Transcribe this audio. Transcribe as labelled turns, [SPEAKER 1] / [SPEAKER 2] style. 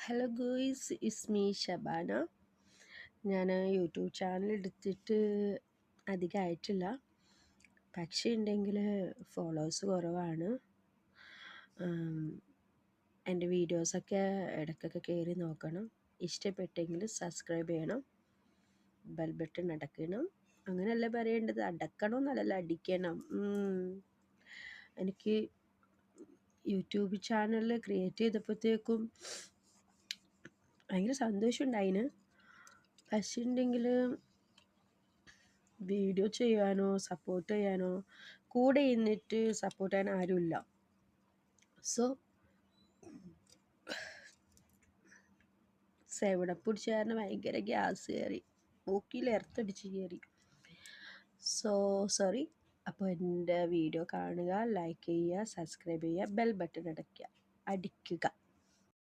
[SPEAKER 1] Hello guys, it's me Shabana. ഞാൻ YouTube channel എടുത്തിട്ട് അധികമായിട്ടില്ല, പക്ഷേ ഉണ്ടെങ്കിൽ ഫോളോവേഴ്സ് കുറവാണ്. എൻ്റെ വീഡിയോസൊക്കെ ഇടയ്ക്കൊക്കെ കയറി നോക്കണം. ഇഷ്ടപ്പെട്ടെങ്കിൽ സബ്സ്ക്രൈബ് ചെയ്യണം, ബെൽ ബട്ടൺ അടയ്ക്കണം. അങ്ങനെയല്ല പറയേണ്ടത്, അടക്കണം എന്നല്ല, അടിക്കണം. എനിക്ക് യൂട്യൂബ് ചാനൽ ക്രിയേറ്റ് ചെയ്തപ്പോഴത്തേക്കും ഭയങ്കര സന്തോഷമുണ്ടായിന്. പക്ഷേ ഉണ്ടെങ്കിൽ വീഡിയോ ചെയ്യാനോ സപ്പോർട്ട് ചെയ്യാനോ കൂടെ നിന്നിട്ട് സപ്പോർട്ട് ചെയ്യാൻ ആരുമില്ല. സോ സെവടപ്പ് പിടിച്ച കാരണം ഭയങ്കര ഗ്യാസ് കയറി, മൂക്കിൽ എർത്തടിച്ച് കയറി. സോറി. അപ്പോൾ എൻ്റെ വീഡിയോ കാണുക, ലൈക്ക് ചെയ്യുക, സബ്സ്ക്രൈബ് ചെയ്യുക, ബെൽ ബട്ടൺ അടിക്കുക.